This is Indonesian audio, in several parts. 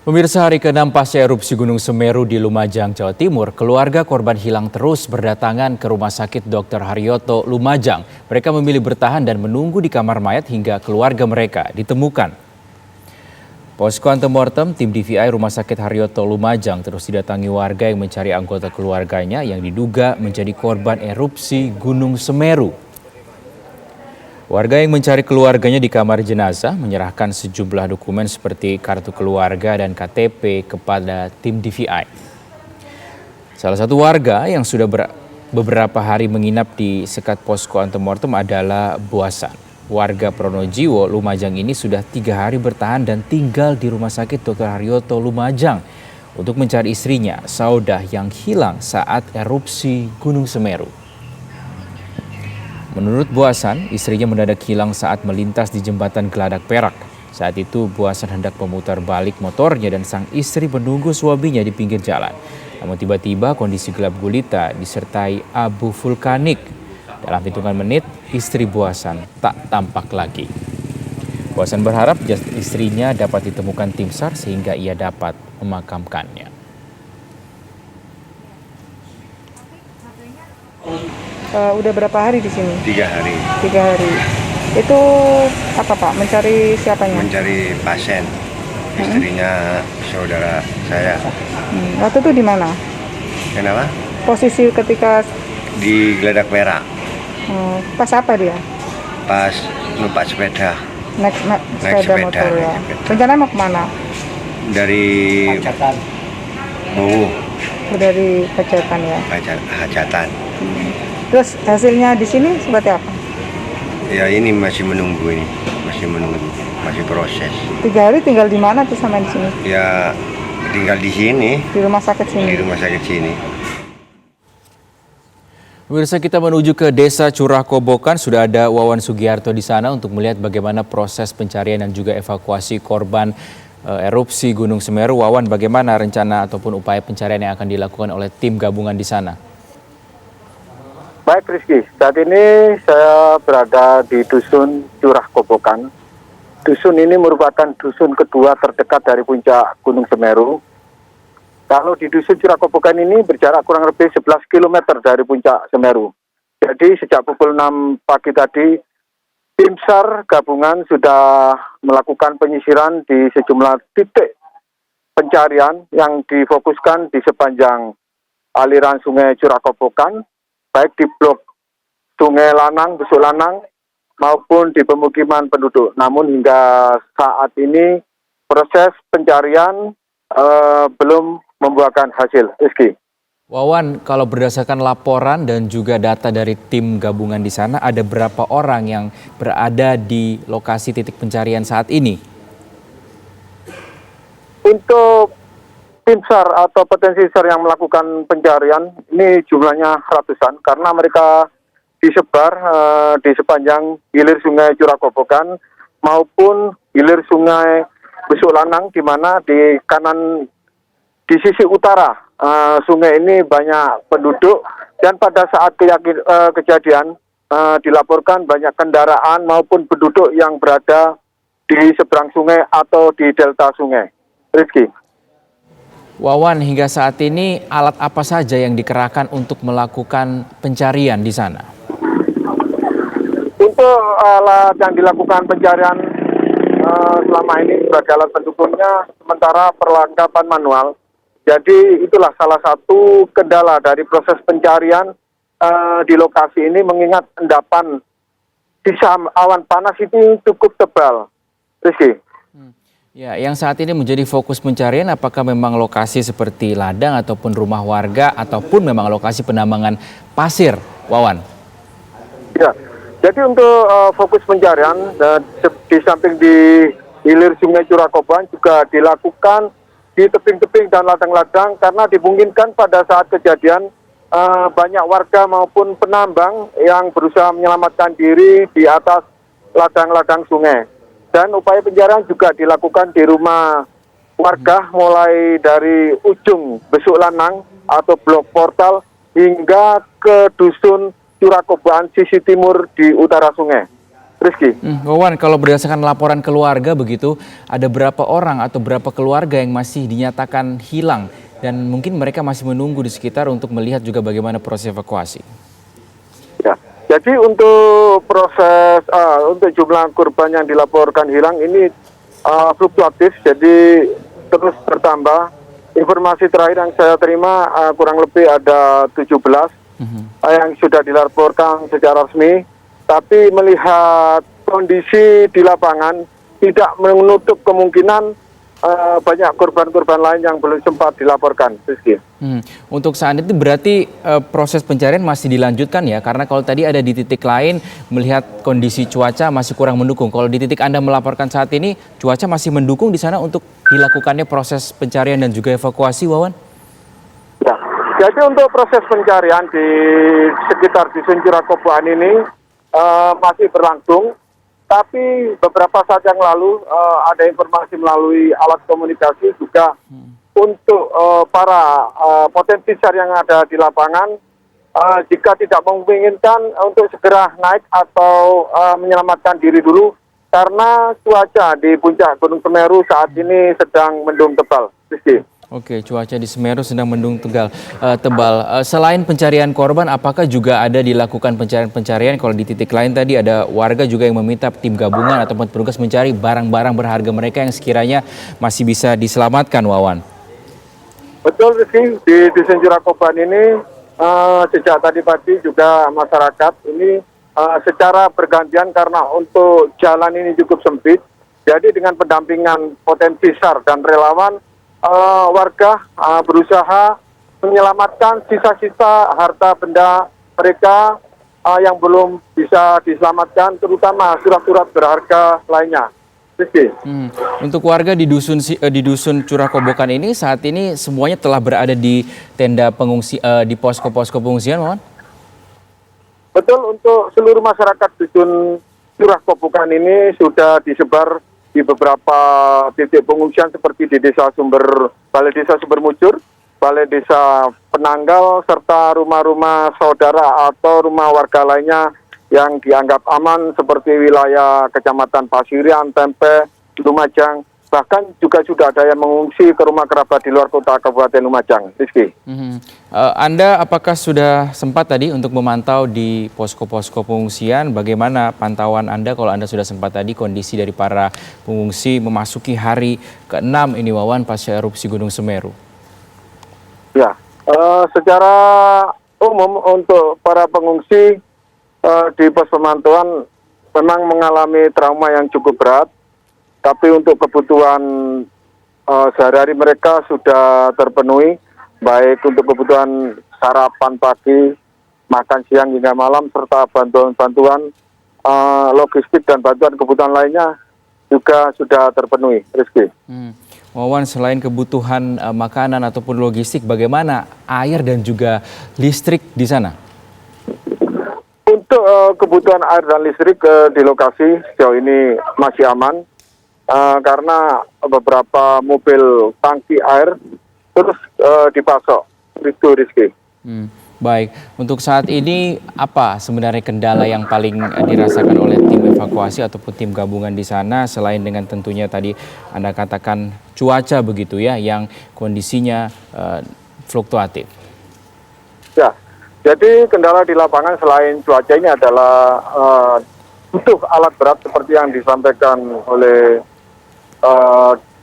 Pemirsa, hari ke-6 pasca erupsi Gunung Semeru di Lumajang, Jawa Timur, keluarga korban hilang terus berdatangan ke Rumah Sakit Dr. Haryoto Lumajang. Mereka memilih bertahan dan menunggu di kamar mayat hingga keluarga mereka ditemukan. Posko antemortem tim DVI Rumah Sakit Haryoto Lumajang terus didatangi warga yang mencari anggota keluarganya yang diduga menjadi korban erupsi Gunung Semeru. Warga yang mencari keluarganya di kamar jenazah menyerahkan sejumlah dokumen seperti kartu keluarga dan KTP kepada tim DVI. Salah satu warga yang sudah beberapa hari menginap di sekat posko antemortem adalah Buasan. Warga Pronojiwo, Lumajang ini sudah 3 hari bertahan dan tinggal di Rumah Sakit Dr. Haryoto Lumajang untuk mencari istrinya, Saudah, yang hilang saat erupsi Gunung Semeru. Menurut Buasan, istrinya mendadak hilang saat melintas di jembatan Geladak Perak. Saat itu Buasan hendak memutar balik motornya dan sang istri menunggu suaminya di pinggir jalan. Namun tiba-tiba kondisi gelap gulita disertai abu vulkanik. Dalam hitungan menit, istri Buasan tak tampak lagi. Buasan berharap jasad istrinya dapat ditemukan tim SAR sehingga ia dapat memakamkannya. Udah berapa hari di sini? 3 hari. 3 hari. Itu apa Pak? Mencari siapanya? Mencari pasien, istrinya saudara saya. Waktu itu di mana? Kenapa? Posisi ketika Di Geladak Perak, pas apa dia? pas numpak sepeda Naik Naik sepeda sepeda, motor ya. naik sepeda. Rencana mau kemana? dari Bowo, Dari Hajatan ya. hajatan. Terus hasilnya di sini seperti apa? Ya ini masih menunggu masih proses. 3 hari tinggal di mana tuh sama di sini? Ya tinggal di sini, Di rumah sakit di sini. rumah sakit sini. Pemirsa, kita menuju ke Desa Curah Kobokan. Sudah ada Wawan Sugiarto di sana untuk melihat bagaimana proses pencarian dan juga evakuasi korban erupsi Gunung Semeru. Wawan, bagaimana rencana ataupun upaya pencarian yang akan dilakukan oleh tim gabungan di sana? Baik Rizky, saat ini saya berada di Dusun Curah Kobokan. Dusun ini merupakan dusun kedua terdekat dari puncak Gunung Semeru. Kalau di Dusun Curah Kobokan ini berjarak kurang lebih 11 km dari puncak Semeru. Jadi sejak pukul 6 pagi tadi, tim SAR gabungan sudah melakukan penyisiran di sejumlah titik pencarian yang difokuskan di sepanjang aliran sungai Curah Kobokan, baik di blok Sungai Lanang, Besuk Lanang, maupun di pemukiman penduduk. Namun hingga saat ini proses pencarian belum membuahkan hasil. Rizky. Wawan, kalau berdasarkan laporan dan juga data dari tim gabungan di sana, ada berapa orang yang berada di lokasi titik pencarian saat ini? Untuk tim SAR atau potensi SAR yang melakukan pencarian ini jumlahnya ratusan karena mereka disebar di sepanjang hilir sungai Curah Kobokan maupun hilir sungai Besuk Lanang, di mana di kanan di sisi utara sungai ini banyak penduduk dan pada saat kejadian dilaporkan banyak kendaraan maupun penduduk yang berada di seberang sungai atau di delta sungai. Rizky. Wawan, hingga saat ini alat apa saja yang dikerahkan untuk melakukan pencarian di sana? Untuk alat yang dilakukan pencarian selama ini sebagai alat pendukungnya sementara perlengkapan manual. Jadi itulah salah satu kendala dari proses pencarian di lokasi ini mengingat endapan di awan panas itu cukup tebal. Rizky. Ya, yang saat ini menjadi fokus pencarian apakah memang lokasi seperti ladang ataupun rumah warga ataupun memang lokasi penambangan pasir, Wawan? Ya, jadi untuk fokus pencarian di samping di hilir sungai Curah Kobokan juga dilakukan di tebing-tebing dan ladang-ladang karena dimungkinkan pada saat kejadian banyak warga maupun penambang yang berusaha menyelamatkan diri di atas ladang-ladang sungai. Dan upaya pencarian juga dilakukan di rumah warga mulai dari ujung Besuk Lanang atau blok portal hingga ke Dusun Curah Kobokan sisi timur di utara sungai. Rizky. Wawan, kalau berdasarkan laporan keluarga begitu, ada berapa orang atau berapa keluarga yang masih dinyatakan hilang dan mungkin mereka masih menunggu di sekitar untuk melihat juga bagaimana proses evakuasi? Ya, jadi untuk proses untuk jumlah korban yang dilaporkan hilang ini fluktuatif, jadi terus bertambah. Informasi terakhir yang saya terima kurang lebih ada 17 yang sudah dilaporkan secara resmi. Tapi melihat kondisi di lapangan tidak menutup kemungkinan banyak korban-korban lain yang belum sempat dilaporkan. Untuk saat itu berarti proses pencarian masih dilanjutkan ya, karena kalau tadi ada di titik lain melihat kondisi cuaca masih kurang mendukung. Kalau di titik Anda melaporkan saat ini cuaca masih mendukung di sana untuk dilakukannya proses pencarian dan juga evakuasi, Wawan? Ya, jadi untuk proses pencarian di sekitar Dusun Curah Kobokan ini masih berlangsung, tapi beberapa saat yang lalu ada informasi melalui alat komunikasi juga untuk para potensi SAR yang ada di lapangan, jika tidak memungkinkan untuk segera naik atau menyelamatkan diri dulu karena cuaca di puncak Gunung Semeru saat ini sedang mendung tebal. Oke, cuaca di Semeru sedang mendung tebal. Selain pencarian korban, apakah juga ada dilakukan pencarian kalau di titik lain tadi ada warga juga yang meminta tim gabungan ataupun petugas mencari barang-barang berharga mereka yang sekiranya masih bisa diselamatkan, Wawan? Betul sih, di Dusun Curah Kobokan ini sejak tadi pagi juga masyarakat ini secara bergantian karena untuk jalan ini cukup sempit. Jadi dengan pendampingan potensi SAR dan relawan, warga berusaha menyelamatkan sisa-sisa harta benda mereka yang belum bisa diselamatkan, terutama surat-surat berharga lainnya. Untuk warga di dusun Curah Kobokan ini saat ini semuanya telah berada di tenda pengungsi di posko-posko pengungsian, Wawan? Betul, untuk seluruh masyarakat dusun Curah Kobokan ini sudah disebar di beberapa titik pengungsian seperti di Balai Desa Sumbermujur, Balai Desa Penanggal, serta rumah-rumah saudara atau rumah warga lainnya yang dianggap aman seperti wilayah Kecamatan Pasirian, Tempe, Lumajang. Bahkan juga sudah ada yang mengungsi ke rumah kerabat di luar kota Kabupaten Lumajang. Rizky. Anda apakah sudah sempat tadi untuk memantau di posko-posko pengungsian? Bagaimana pantauan Anda kalau Anda sudah sempat tadi kondisi dari para pengungsi memasuki hari ke-6 ini, Wawan, pasca erupsi Gunung Semeru? Ya, secara umum untuk para pengungsi di pos pemantauan memang mengalami trauma yang cukup berat. Tapi untuk kebutuhan sehari-hari mereka sudah terpenuhi, baik untuk kebutuhan sarapan pagi, makan siang hingga malam, serta bantuan-bantuan logistik dan bantuan kebutuhan lainnya juga sudah terpenuhi. Rizky. Wawan, selain kebutuhan makanan ataupun logistik, bagaimana air dan juga listrik di sana? Untuk kebutuhan air dan listrik di lokasi sejauh ini masih aman. Karena beberapa mobil tangki air terus dipasok. Itu Rizky. Baik, untuk saat ini apa sebenarnya kendala yang paling dirasakan oleh tim evakuasi ataupun tim gabungan di sana selain dengan tentunya tadi Anda katakan cuaca begitu ya yang kondisinya fluktuatif? Ya, jadi kendala di lapangan selain cuaca ini adalah butuh alat berat seperti yang disampaikan oleh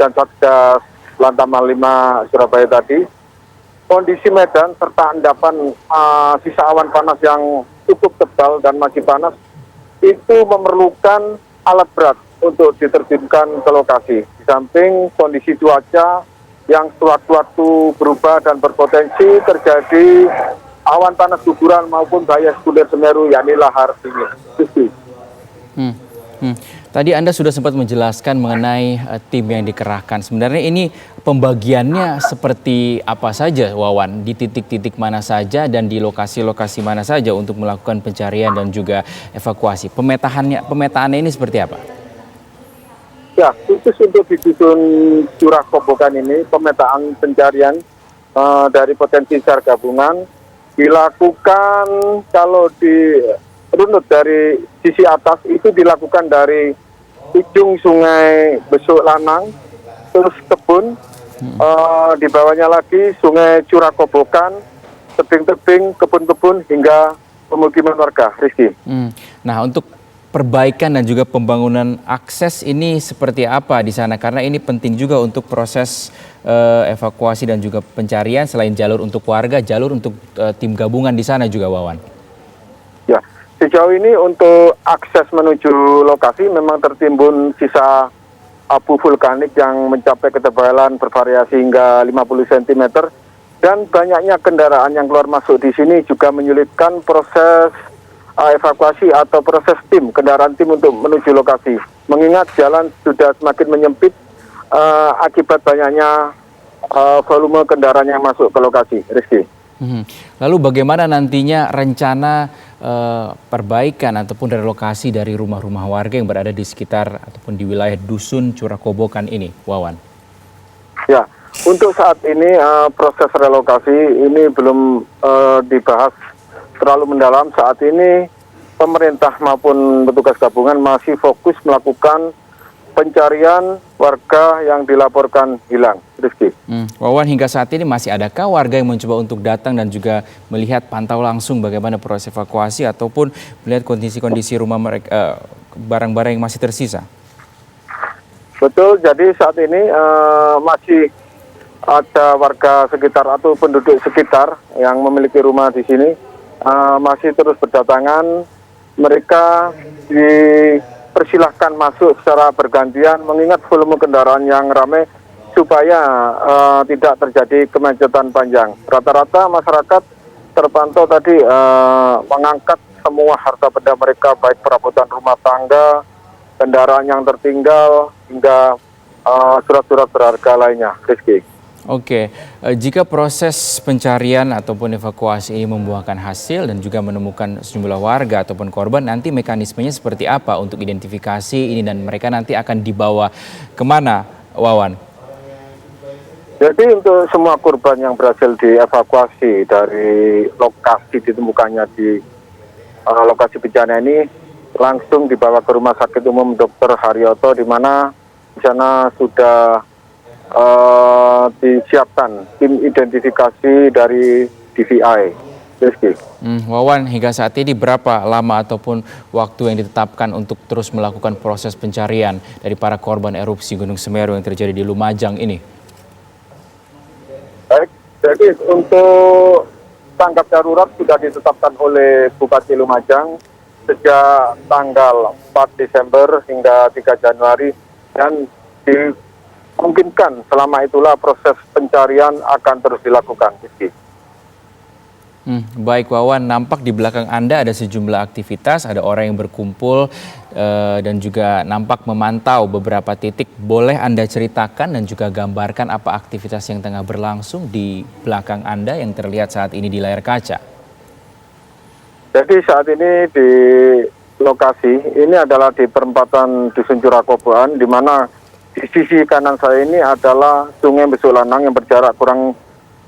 dan Satgas Lantamal 5 Surabaya tadi. Kondisi medan serta endapan sisa awan panas yang cukup tebal dan masih panas itu memerlukan alat berat untuk diterjunkan ke lokasi. Di samping kondisi cuaca yang sewaktu-waktu berubah dan berpotensi terjadi awan panas guguran maupun bahaya sekunder Semeru, yakni lahar dingin. Tadi Anda sudah sempat menjelaskan mengenai tim yang dikerahkan. Sebenarnya ini pembagiannya seperti apa saja, Wawan? Di titik-titik mana saja dan di lokasi-lokasi mana saja untuk melakukan pencarian dan juga evakuasi? Pemetaannya ini seperti apa? Ya, khusus untuk di Dusun Curah Kobokan ini, pemetaan pencarian dari potensi SAR gabungan dilakukan kalau di runut dari sisi atas itu dilakukan dari ujung Sungai Besuk Lanang, terus kebun, di bawahnya lagi Sungai Curah Kobokan, tebing-tebing, kebun-kebun hingga pemukiman warga. Rizky. Nah, untuk perbaikan dan juga pembangunan akses ini seperti apa di sana? Karena ini penting juga untuk proses evakuasi dan juga pencarian, selain jalur untuk warga, jalur untuk tim gabungan di sana juga, Wawan. Ya, sejauh ini untuk akses menuju lokasi memang tertimbun sisa abu vulkanik yang mencapai ketebalan bervariasi hingga 50 cm dan banyaknya kendaraan yang keluar masuk di sini juga menyulitkan proses evakuasi atau proses kendaraan tim untuk menuju lokasi. Mengingat jalan sudah semakin menyempit akibat banyaknya volume kendaraan yang masuk ke lokasi. Rizky. Lalu bagaimana nantinya rencana perbaikan ataupun relokasi dari rumah-rumah warga yang berada di sekitar ataupun di wilayah Dusun Curah Kobokan ini, Wawan? Ya, untuk saat ini proses relokasi ini belum dibahas terlalu mendalam. Saat ini pemerintah maupun petugas gabungan masih fokus melakukan pencarian warga yang dilaporkan hilang. Rizky. Wawan, hingga saat ini masih adakah warga yang mencoba untuk datang dan juga melihat pantau langsung bagaimana proses evakuasi ataupun melihat kondisi-kondisi rumah mereka, barang-barang yang masih tersisa? Betul, jadi saat ini masih ada warga sekitar atau penduduk sekitar yang memiliki rumah di sini masih terus berdatangan. Mereka dipersilahkan masuk secara bergantian mengingat volume kendaraan yang ramai supaya tidak terjadi kemacetan panjang. Rata-rata masyarakat terpantau tadi mengangkat semua harta benda mereka, baik perabotan rumah tangga, kendaraan yang tertinggal, hingga surat-surat berharga lainnya. Rizky. Oke, jika proses pencarian ataupun evakuasi ini membuahkan hasil dan juga menemukan sejumlah warga ataupun korban, nanti mekanismenya seperti apa untuk identifikasi ini dan mereka nanti akan dibawa kemana, Wawan? Jadi untuk semua korban yang berhasil dievakuasi dari lokasi ditemukannya di lokasi bencana ini langsung dibawa ke Rumah Sakit Umum Dr. Haryoto, di mana di sana sudah disiapkan tim identifikasi dari DVI. Rizky. Wawan, hingga saat ini berapa lama ataupun waktu yang ditetapkan untuk terus melakukan proses pencarian dari para korban erupsi Gunung Semeru yang terjadi di Lumajang ini? Baik, jadi untuk tanggap darurat sudah ditetapkan oleh Bupati Lumajang sejak tanggal 4 Desember hingga 3 Januari dan dimungkinkan selama itulah proses pencarian akan terus dilakukan. Baik, Wawan, nampak di belakang Anda ada sejumlah aktivitas, ada orang yang berkumpul dan juga nampak memantau beberapa titik. Boleh Anda ceritakan dan juga gambarkan apa aktivitas yang tengah berlangsung di belakang Anda yang terlihat saat ini di layar kaca? Jadi saat ini di lokasi ini adalah di perempatan Dusun Curah Kobokan, di mana di sisi kanan saya ini adalah Sungai Besuk Lanang yang berjarak kurang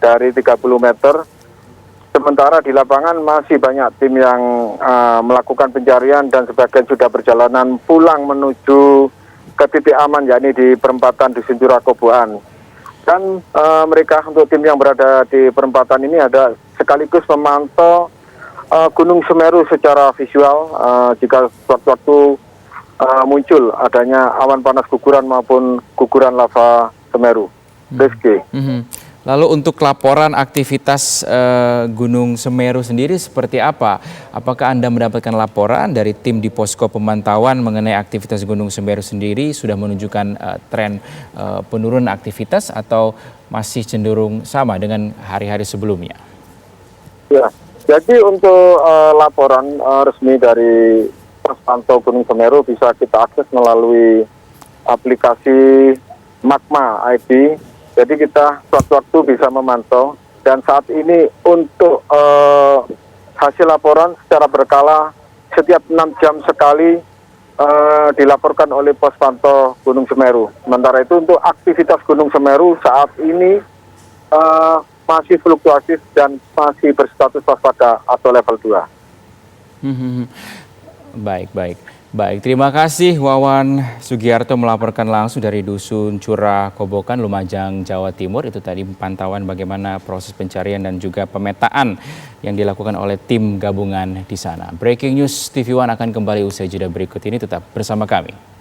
dari 30 meter. Sementara di lapangan masih banyak tim yang melakukan pencarian dan sebagian sudah perjalanan pulang menuju ke titik aman, yakni di perempatan Dusun Curah Kobokan. Dan mereka untuk tim yang berada di perempatan ini ada sekaligus memantau Gunung Semeru secara visual jika suatu-waktu muncul adanya awan panas guguran maupun guguran lava Semeru. Rizky. Lalu untuk laporan aktivitas Gunung Semeru sendiri seperti apa? Apakah Anda mendapatkan laporan dari tim di posko pemantauan mengenai aktivitas Gunung Semeru sendiri sudah menunjukkan tren penurunan aktivitas atau masih cenderung sama dengan hari-hari sebelumnya? Ya, jadi untuk laporan resmi dari pos pantau Gunung Semeru bisa kita akses melalui aplikasi Magma ID. Jadi kita suatu-waktu bisa memantau, dan saat ini untuk hasil laporan secara berkala setiap 6 jam sekali dilaporkan oleh pos pantau Gunung Semeru. Sementara itu untuk aktivitas Gunung Semeru saat ini masih fluktuatif dan masih berstatus waspada atau level 2. Baik, baik. Baik, terima kasih Wawan Sugiarto melaporkan langsung dari Dusun Curah Kobokan, Lumajang, Jawa Timur. Itu tadi pantauan bagaimana proses pencarian dan juga pemetaan yang dilakukan oleh tim gabungan di sana. Breaking News TV One akan kembali usai jeda berikut ini, tetap bersama kami.